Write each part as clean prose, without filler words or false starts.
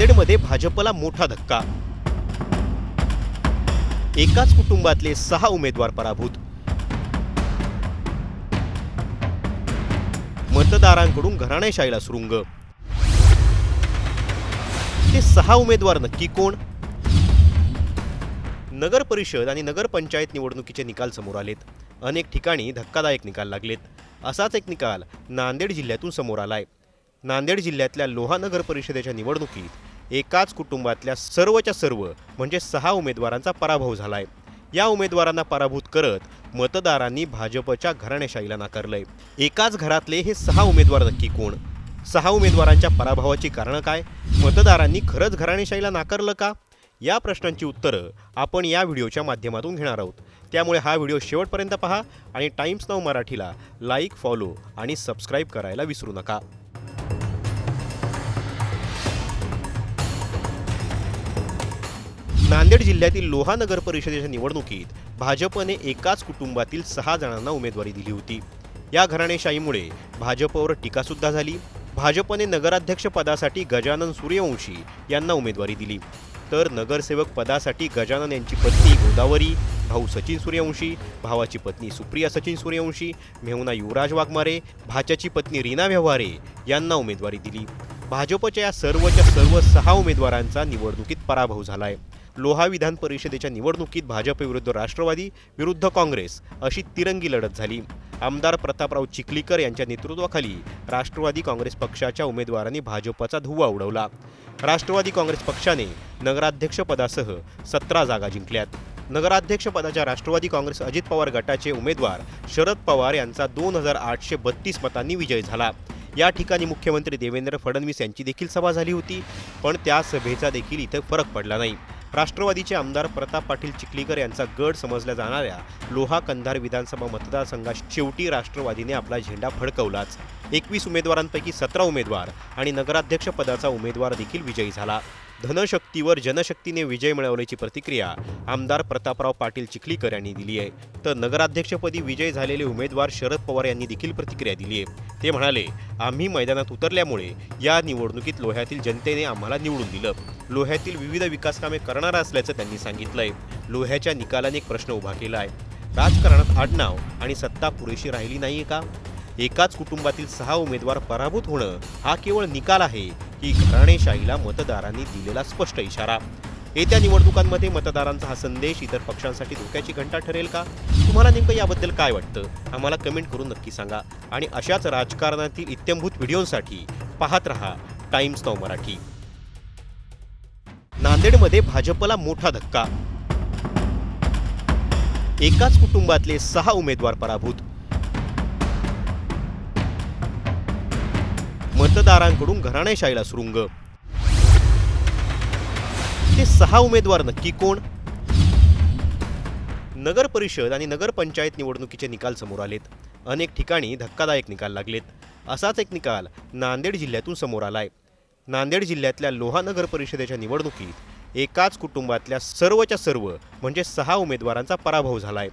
नांदेडमध्ये भाजपला मोठा धक्का. एकाच कुटुंबातले 6 उमेदवार पराभूत. मतदारांकडून घराणेशाहीला सुरुंग. ते 6 उमेदवार नक्की कोण? नगर परिषद आणि नगरपंचायत निवडणुकीचे निकाल समोर आलेत. अनेक ठिकाणी धक्कादायक निकाल लागलेत. असाच एक निकाल नांदेड जिल्ह्यातून समोर आलाय. नांदेड जिल्ह्यातल्या लोहा नगर परिषदेच्या निवडणुकीत एकाच कुटुंबातल्या सर्वच्या सर्व म्हणजे 6 उमेदवारांचा पराभव झालाय. या उमेदवारांना पराभूत करत मतदारांनी भाजपच्या घराणेशाहीला नाकारलंय. एकाच घरातले हे 6 उमेदवार नक्की कोण? 6 उमेदवारांच्या पराभवाची कारणं काय? मतदारांनी खरंच घराणेशाहीला नाकारलं का? या प्रश्नांची उत्तरं आपण या व्हिडिओच्या माध्यमातून घेणार आहोत. त्यामुळे हा व्हिडिओ शेवटपर्यंत पहा आणि टाइम्स नाऊ मराठीला लाईक, फॉलो आणि सबस्क्राईब करायला विसरू नका. नांदेड जिल्ह्यातील लोहा नगर परिषदेच्या निवडणुकीत भाजपने एकाच कुटुंबातील 6 जणांना उमेदवारी दिली होती. या घराणेशाहीमुळे भाजपवर टीकासुद्धा झाली. भाजपने नगराध्यक्ष पदासाठी गजानन सूर्यवंशी यांना उमेदवारी दिली, तर नगरसेवक पदासाठी गजानन यांची पत्नी गोदावरी, भाऊ सचिन सूर्यवंशी, भावाची पत्नी सुप्रिया सचिन सूर्यवंशी, मेहुणा युवराज वाघमारे, भाच्याची पत्नी रीना व्यवहारे यांना उमेदवारी दिली. भाजपच्या या सर्वच्या सर्व 6 उमेदवारांचा निवडणुकीत पराभव झालाय. लोहा विधान परिषदेच्या निवडणुकीत भाजप विरुद्ध राष्ट्रवादी विरुद्ध काँग्रेस अशी तिरंगी लढत झाली. आमदार प्रतापराव चिखलीकर यांच्या नेतृत्वाखाली राष्ट्रवादी काँग्रेस पक्षाच्या उमेदवारांनी भाजपचा धुव्वा उडवला. राष्ट्रवादी काँग्रेस पक्षाने नगराध्यक्षपदासह 17 जागा जिंकल्यात. नगराध्यक्षपदाच्या राष्ट्रवादी काँग्रेस अजित पवार गटाचे उमेदवार शरद पवार यांचा 2832 मतांनी विजय झाला. या ठिकाणी मुख्यमंत्री देवेंद्र फडणवीस यांची देखील सभा झाली होती, पण त्या सभेचा देखील इथे फरक पडला नाही. राष्ट्रवादीचे आमदार प्रताप पाटील चिखलीकर यांचा गड समजल्या जाणाऱ्या लोहा कंधार विधानसभा मतदारसंघात शेवटी राष्ट्रवादीने आपला झेंडा फडकवलाच. 21 उमेदवारांपैकी 17 उमेदवार आणि नगराध्यक्ष पदाचा उमेदवार देखील विजयी झाला. धनशक्तीवर जनशक्तीने विजय मिळवल्याची प्रतिक्रिया आमदार प्रतापराव पाटील चिखलीकर यांनी दिली आहे, तर नगराध्यक्षपदी विजयी झालेले उमेदवार शरद पवार यांनी देखील प्रतिक्रिया दिली आहे. ते म्हणाले, आम्ही मैदानात उतरल्यामुळे या निवडणुकीत लोह्यातील जनतेने आम्हाला निवडून दिलं. लोह्यातील विविध विकासकामे करणार असल्याचं त्यांनी सांगितलंय. लोह्याच्या निकालाने एक प्रश्न उभा केला आहे. राजकारणात आडनाव आणि सत्ता पुरेशी राहिली नाहीये का? एकाच कुटुंबातील 6 उमेदवार पराभूत होणं हा केवळ निकाल आहे की घराणेशाहीला मतदारांनी दिलेला स्पष्ट इशारा? येत्या निवडणुकांमध्ये मतदारांचा हा संदेश इतर पक्षांसाठी धोक्याची घंटा ठरेल का? तुम्हाला नेमकं याबद्दल काय वाटतं? आम्हाला कमेंट करून नक्की सांगा. आणि अशाच राजकारणातील इत्थंभूत व्हिडिओसाठी पाहत रहा टाइम्स नाऊ मराठी. नांदेडमध्ये भाजपला मोठा धक्का. एकाच कुटुंबातले 6 उमेदवार पराभूत. मतदारांकडून घराणेशाहीला सुरुंग. ते 6 उमेदवार नक्की कोण? नगर परिषद आणि नगरपंचायत निवडणुकीचे निकाल समोर आलेत. अनेक ठिकाणी धक्कादायक निकाल लागलेत. असाच एक निकाल नांदेड जिल्ह्यातून समोर आलाय. नांदेड जिल्ह्यातल्या लोहा नगर परिषदेच्या निवडणुकीत एकाच कुटुंबातल्या सर्वच्या सर्व म्हणजे 6 उमेदवारांचा पराभव झालाय.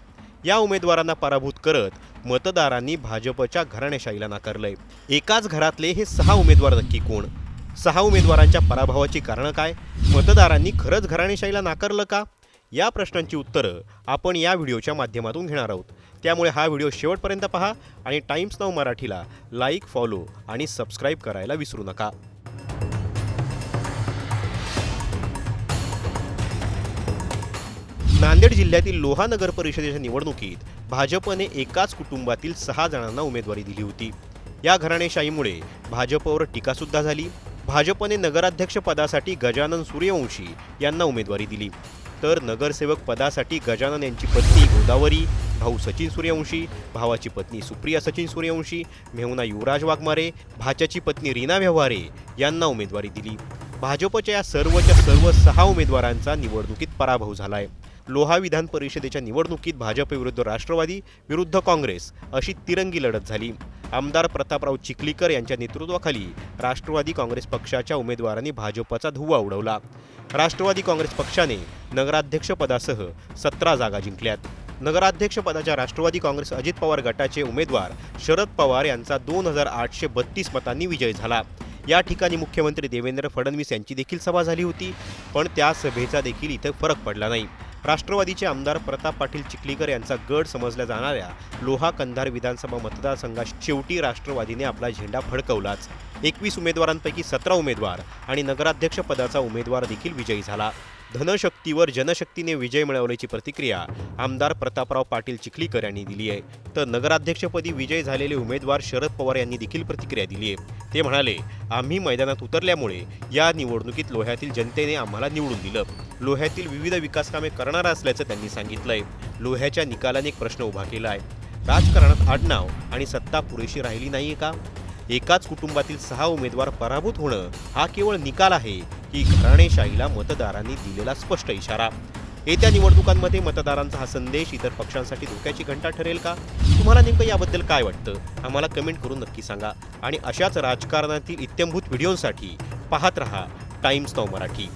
या उमेदवारांना पराभूत करत मतदारांनी भाजपच्या घराणेशाहीला नाकारलंय. एकाच घरातले हे 6 उमेदवार नक्की कोण? 6 उमेदवारांच्या पराभवाची कारणं काय? मतदारांनी खरंच घराणेशाहीला नाकारलं का? या प्रश्नांची उत्तरं आपण या व्हिडिओच्या माध्यमातून घेणार आहोत. त्यामुळे हा व्हिडिओ शेवटपर्यंत पहा आणि टाइम्स नाऊ मराठीला लाईक, फॉलो आणि सबस्क्राईब करायला विसरू नका. नांदेड जिल्ह्यातील लोहा नगर परिषदेच्या निवडणुकीत भाजपने एकाच कुटुंबातील 6 जणांना उमेदवारी दिली होती. या घराणेशाहीमुळे भाजपवर टीकासुद्धा झाली. भाजपने नगराध्यक्ष पदासाठी गजानन सूर्यवंशी यांना उमेदवारी दिली, तर नगरसेवक पदासाठी गजानन यांची पत्नी गोदावरी, भाऊ सचिन सूर्यवंशी, भावाची पत्नी सुप्रिया सचिन सूर्यवंशी, मेहुणा युवराज वाघमारे, भाच्याची पत्नी रीना व्यवहारे यांना उमेदवारी दिली. भाजपच्या या सर्वच्या सर्व 6 उमेदवारांचा निवडणुकीत पराभव झालाय. लोहा विधान परिषदेच्या निवडणुकीत भाजप विरुद्ध राष्ट्रवादी विरुद्ध काँग्रेस अशी तिरंगी लढत झाली. आमदार प्रतापराव चिखलीकर यांच्या नेतृत्वाखाली राष्ट्रवादी काँग्रेस पक्षाच्या उमेदवारांनी भाजपचा धुव्वा उडवला. राष्ट्रवादी काँग्रेस पक्षाने नगराध्यक्षपदासह 17 जागा जिंकल्यात. नगराध्यक्षपदाच्या राष्ट्रवादी काँग्रेस अजित पवार गटाचे उमेदवार शरद पवार यांचा 2832 मतांनी विजय झाला. या ठिकाणी मुख्यमंत्री देवेंद्र फडणवीस यांची देखील सभा झाली होती, पण त्या सभेचा देखील इथं फरक पडला नाही. राष्ट्रवादीचे आमदार प्रताप पाटील चिखलीकर यांचा गड समजल्या जाणाऱ्या लोहा कंधार विधानसभा मतदारसंघात शेवटी राष्ट्रवादीने आपला झेंडा फडकवलाच. 21 उमेदवारांपैकी 17 उमेदवार आणि नगराध्यक्ष पदाचा उमेदवार देखील विजयी झाला. धनशक्तीवर जनशक्तीने विजय मिळवल्याची प्रतिक्रिया आमदार प्रतापराव पाटील चिखलीकर यांनी दिली आहे. तर नगराध्यक्षपदी विजय झालेले उमेदवार शरद पवार यांनी देखील प्रतिक्रिया दिली आहे. ते म्हणाले, आम्ही मैदानात उतरल्यामुळे या निवडणुकीत लोह्यातील जनतेने आम्हाला निवडून दिलं. लोह्यातील विविध विकासकामे करणार असल्याचं त्यांनी सांगितलंय. लोह्याच्या निकालाने एक प्रश्न उभा केला आहे. राजकारणात आडनाव आणि सत्ता पुरेशी राहिली नाहीये का? एकाच कुटुंबातील 6 उमेदवार पराभूत होणं हा केवळ निकाल आहे की घराणेशाहीला मतदारांनी दिलेला स्पष्ट इशारा? येत्या निवडणुकांमध्ये मतदारांचा हा संदेश इतर पक्षांसाठी धोक्याची घंटा ठरेल का? तुम्हाला नेमकं याबद्दल काय वाटतं? आम्हाला कमेंट करून नक्की सांगा. आणि अशाच राजकारणातील इत्थंभूत व्हिडिओसाठी पाहत रहा टाइम्स नाऊ मराठी.